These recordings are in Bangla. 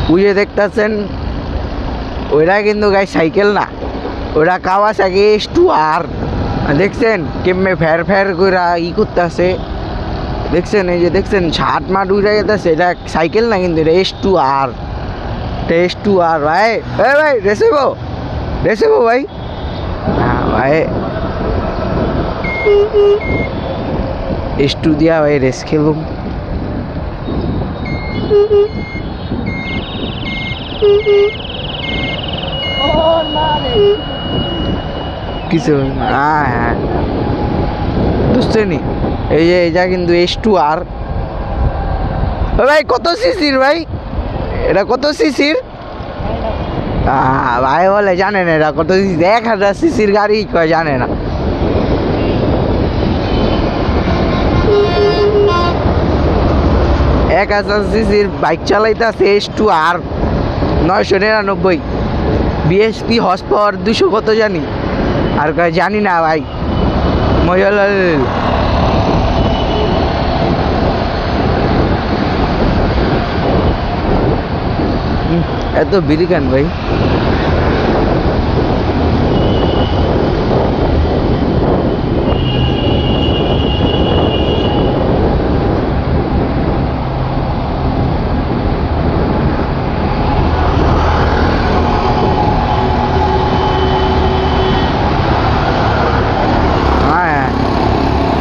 বুঝে দেখতেছেন ওইটা কিন্তু গাই সাইকেল না, ওরা কাওয়াসাকি S2R। দেখছেন কেমনে ফের ফের করে করতেছে, দেখছেন এই যে দেখছেন ছাট মাঠ উড়ে যেতেছে। এটা সাইকেল না কিন্তু, এটা S2R, এটা S2R ভাই। এ ভাই রেসেবো ভাই। হ্যাঁ ভাই S2 দিয়া ভাই রেস খেলুম। কিছু হ্যাঁ বুঝছেন এই যে এটা কিন্তু S2R। ভাই কত সিসির ভাই, এটা কত সিসির? ভাই বলে জানে না এটা কত সিসি, 1000 সিসির গাড়ি কয় জানে না। এক 1000 সিসির বাইক চালাইতেছে S2R 999 বিএসপি হর্স পাওয়ার 200 কত জানি, আর কয় জানি না ভাই। মজা এত বিড়ি কেন ভাই?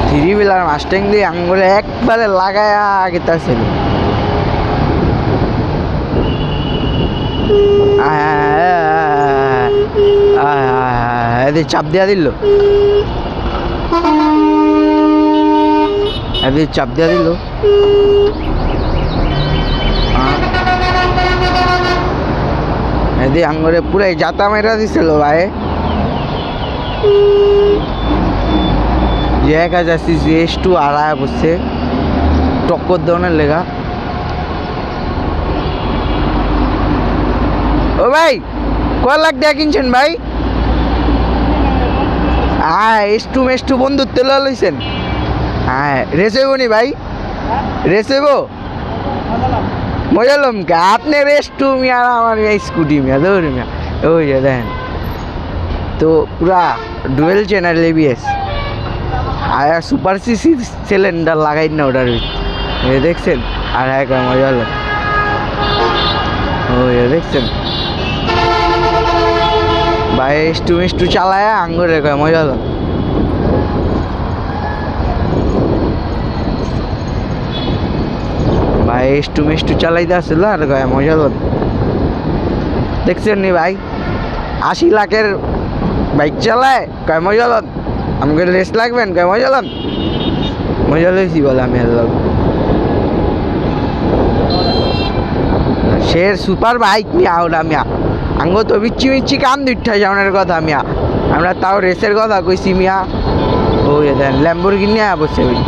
থ্রি হুইলার মাস্টাং দিয়ে আঙুলে একবারে লাগায়া গেতাছিল। এদের চাপ দিয়া দিল, এদের চাপ দিয়া দিল। এদের আঙুলে পুরাই জাতা মেরা দিছিল ভাই। যে 1000 সিসি S2R বসছে টক্কর দেওয়ার লেগা। ও ভাই কয় লাখ দিয়ে কিনছেন ভাই? S2 বন্ধুত্ব লইছেন? হ্যাঁ রেসেব নি ভাই, রেসেব মজা লম কে আপনার S2 মিয়া, আমার স্কুটি মিয়া দৌড় মিয়া। ওই যে দেখেন তো পুরা ডুয়েল চ্যানেল ABS আর সুপার সিসি সিলিন্ডার লাগাই না ওটার ভিতরে, দেখছেন? আর এক মজা হলো, ওই দেখছেন ভাই S2 চালায় আঙ্গুরে কয় মজা হলো। ভাই S2 চালাইতে আসছিল আর কয় মজা হলো। দেখছেন নি ভাই 80 লাখের বাইক চালায় কয় মজা হলো। আমাকে রেস লাগবেন কয় মজা হলো। মজা লইছি বলে আমি হলাম সে সুপার বাইক মিয়া। ওটা মিয়া আঙ্গ তো বিচ্ছি কান দুইটা যাওয়ার কথা মিয়া, আমরা তাও রেসের কথা কইছি মিয়া। ওই দেন ল্যাম্বরগিনি বসে ওই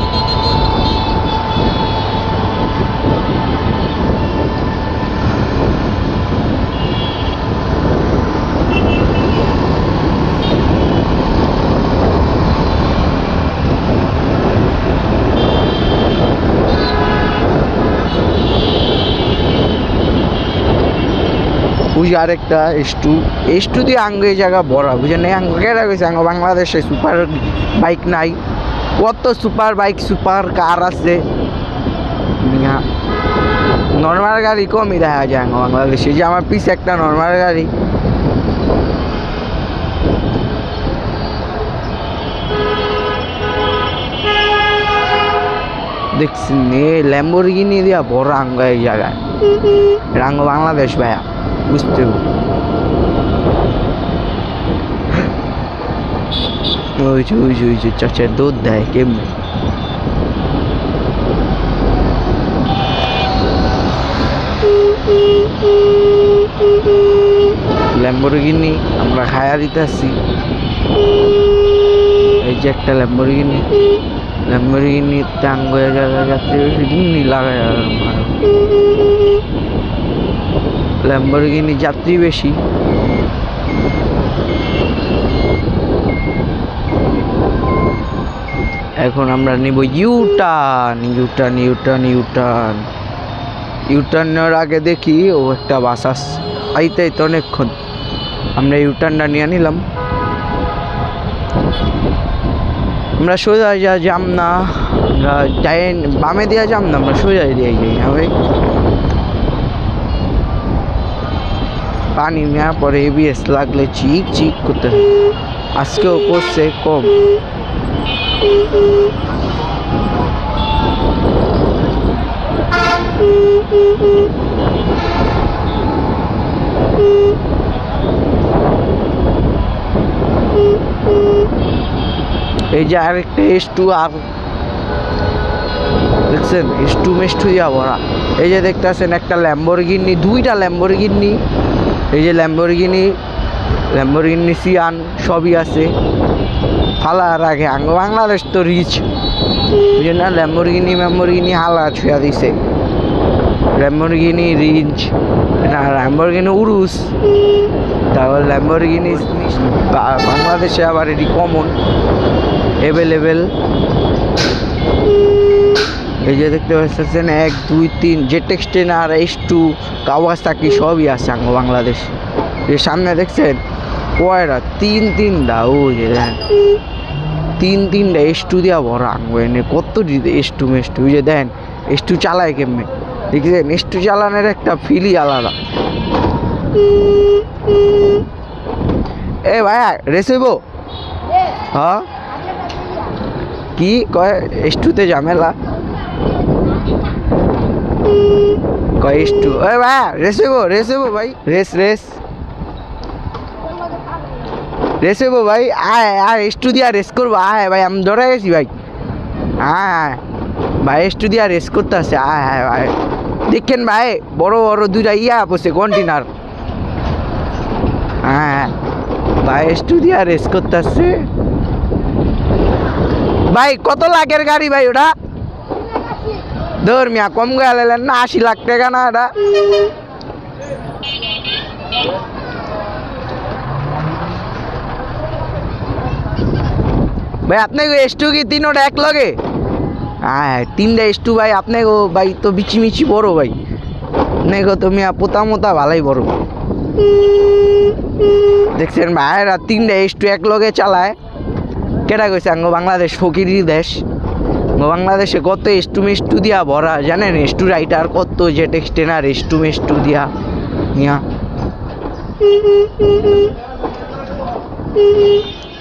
বুঝি আরেকটা S2 দিয়ে আঙ্গ এই জায়গা বড় বুঝেন এই আঙ্গ কেরা গেছে। আঙ্গ বাংলাদেশে সুপার বাইক নাই, কত সুপার বাইক সুপার কার আছে, নর্মাল গাড়ি কমই দেখা যায় আঙ্গ বাংলাদেশে। যে আমার পিছে একটা নর্মাল গাড়ি, দেখছেন ল্যাম্বরগিনি দিয়া বড় আঙ্গ এই জায়গায়। আঙ্গ বাংলাদেশ ভাইয়া বুঝতে ওই চাচা দুধ দেয় কেমনি। ল্যাম্বরগিনি আমরা খায়া দিতেছি। এই যে একটা ল্যাম্বরগিনি টাঙ্গ জায়গায় যাত্রী বেশি লাগায়। ল্যাম্বরগিনি যাত্রী বেশি। এখন আমরা নিব ইউটার্ন। ইউটার্ন নেওয়ার আগে দেখি ও একটা বাস আসছে, আইতে তো অনেকক্ষণ। আমরা ইউটার্নটা নিয়ে নিলাম। আমরা সোজা যা যাম না, আমরা যাই বামে দিয়া যাম না, আমরা সোজা দিয়ে যাই। হ্যাঁ ভাই, পানি নেওয়ার পরে এবিএস লাগলে চিক চিক করতে থাকে। আজকেও করছে কম। এই যে আরেকটা S2 আর দেখছেন S2 মেস্টু দিয়া ভরা। এই যে দেখতেছেন একটা ল্যাম্বরগিনি, দুইটা ল্যাম্বরগিনি। এই যে ল্যাম্বরগিনি সিয়ান সবই আছে। ফালার আগে বাংলাদেশ তো রিচ, ওই জন্য ল্যাম্বরগিনি হালা ছুঁয়া দিছে। ল্যাম্বরগিনি রিচ না, ল্যাম্বরগিনি উরুস, তারপর ল্যাম্বরগিনি বাংলাদেশে আবার এটি কমন অ্যাভেলেবেল। এই যে দেখতে পাচ্ছেন 1 2 3 জেটেক্স টেনার S2 কাওয়াসাকি সবই আছে আঙ্গ বাংলাদেশ। এর সামনে দেখছেন কয়টা, তিনটা, ওই যে দেখেন তিনটা S2 দিয়া ভরা আঙ্গ। এনে কত S2 মেস্টু, ওই যে দেখেন S2 চালায় কেমনে, দেখছেন S2 চালানোর একটা ফিলই আলাদা। এ ভাইয়া রেসিবো হ্যাঁ কি কয় S2তে ঝামেলা কয় S2। এ ভাইয়া রেসিবো ভাই, রেসিবো ভাই, আয় S2 দিয়া রেস করবো, আয় ভাই আমি ধরে গেছি ভাই। হ্যাঁ ভাই S2 দিয়া রেস করতে আসছে, আয় ভাই দেখেন ভাই বড় দুইটা ইয়া পড়ছে কন্টেনার। হ্যাঁ ভাই S2 দিয়া রেস করতে আসছে ভাই। কত লাখের গাড়ি ভাই ওটা? ধর মিয়া কম গেলেন না, 80 লাখ টাকা না এটা? ভাই আপনি S2 কি তিনোটা এক লগে? হ্যাঁ 3টা S2 ভাই। আপনি গো ভাই তো বিচিমিচি বড় ভাই, আপনি গো তো মিয়া পোতা মোতা ভালাই বড়। দেখছেন ভাইরা 3টা S2 এক লগে চালায়। কেটা কইছে আঙ্গ বাংলাদেশ ফকিরি দেশ? বাংলাদেশে কত S2 মেস্টু দিয়া ভরা জানেন? S2 রাইটার কত, জেটেক্স টেনার S2 মেস্টু দিয়া নিয়া।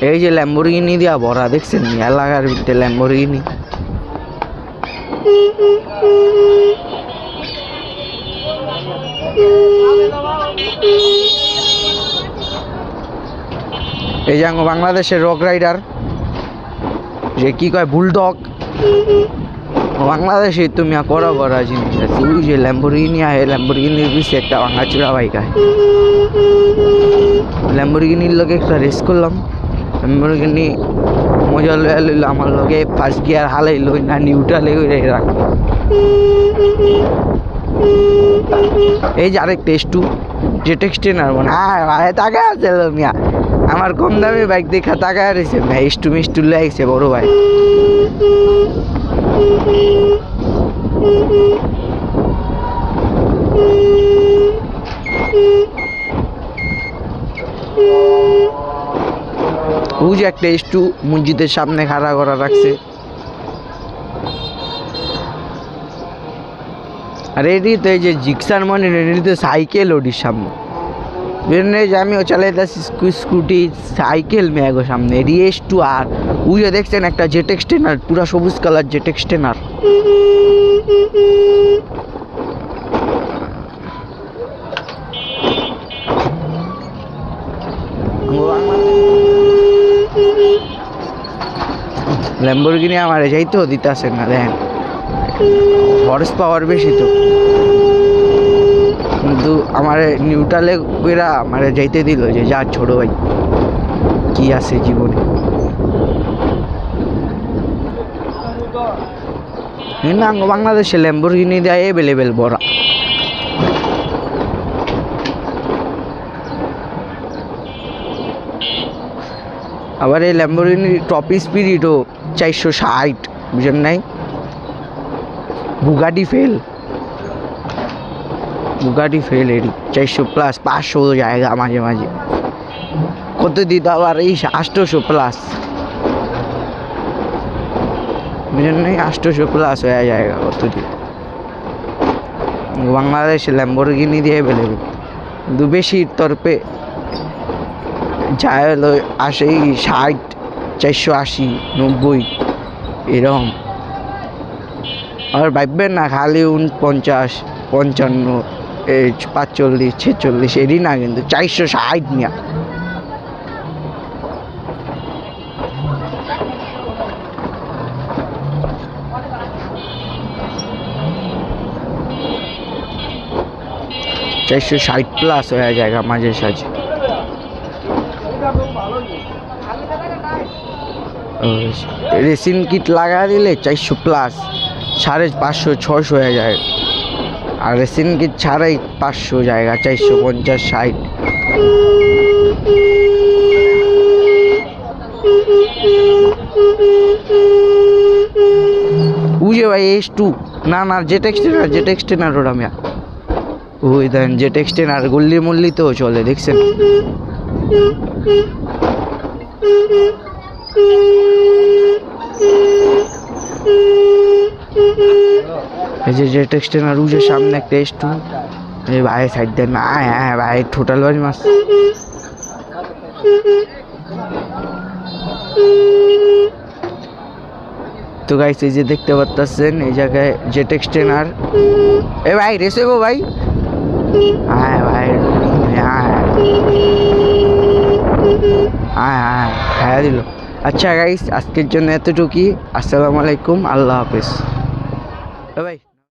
এই যে ল্যাম্বরগিনি দিয়া ভরা, দেখছেন এলাকার ভিতরে ল্যাম্বরগিনি। এই যে বাংলাদেশের রক রাইডার, যে কি কয় বুলডগ, বাংলাদেশে তুমি করা জিনিস আছে। ওই যে ল্যাম্বরগিনি আয়, ল্যাম্বরগিনির পিছিয়ে একটা ভাঙাচুরা বাইক আয়। ল্যাম্বরগিনির লগে একটা রেস করলাম, ল্যাম্বরগিনি মজা লইয়া লইল আমার লগে, ফার্স্ট গিয়ার হালাই লই না, নিউট্রালে রাখ। এই যে আরেকটা S2 জেটেক্স টেনার, মানে আয় তাকায় আছে মিয়া, আমার কম দামি বাইক দেখা তাকায় রয়েছে ভাই। S2 মিস্টু লাগছে বড় ভাই। ওই যে একটা S2 মসজিদের সামনে খাড়া করা রাখছে। আর এটি তো এই যে জিক্সার মনে এটি তো সাইকেল, ওটির সামনে যে আমিও চালাইতেছি স্কুটি, সাইকেল মেয়াগো সামনে এটি S2। আর ওই যে দেখছেন একটা জেটেক্স টেনার, পুরা সবুজ কালার জেটেক্স টেনার। ল্যাম্বরগিনি আমার যাইতেও দিতেছেন না, দেখেন হর্স পাওয়ার বেশি তো, কিন্তু আমার নিউট্রালে কইরা আমার যাইতে দিল যে যা ছোট ভাই কি আছে জীবনে। না বাংলাদেশে ল্যাম্বরগিনি দেয় অ্যাভেলেবেল বড়া। আবার এই ল্যাম্বরগিনির টপ স্পিরিটও 460, বুঝেন নাই? বুগাটি ফেল বুগাটি ফেল এডি 400+, 500 জায়গা মাঝে মাঝে, কত দিতে আবার এই 800+, বুঝলেন নাই, 800+ হয়ে জায়গা কত দিন। বাংলাদেশে ল্যাম্বরগিনি দিয়ে বেলে, কিন্তু বেশির তরফে যায় হলো আসে 60, 480, 90 এরকম। আর ভাববেন না খালি 49, 55, 45, 46 এরই না, কিন্তু 460 নিয়া। $460+ হয়ে জায়গা মাঝে সাঝে। রেসিন কিট লাগা দিলে 400+, 550, 600 হয়ে যায়। আর রেসিন কিট ছাড়াই 500 জায়গা, 450, 60। বুঝে ভাই S2 না না, জেট এক্সটেনার ওটা মিয়া, ওই দেন জেট এক্সটেনার গুল্লি মুল্লি তো চলে, দেখছেন? এই যে জেট এক্সটেনার উজের সামনে একটা S2, এই ভাই সাইড দেন না, হ্যাঁ ভাই টোটাল বাড়ি মাছ। তো গাইস এই যে দেখতে পাচ্ছেন এই জায়গায় জেট এক্সটেনার। এ ভাই রেসে গো ভাই, হ্যাঁ ভাই, হ্যাঁ হ্যাঁ হ্যাঁ খাইয়া দিল। আচ্ছা গাইস আজকের জন্য এতটুকুই। আসসালামু আলাইকুম, আল্লাহ হাফেজ ভাই।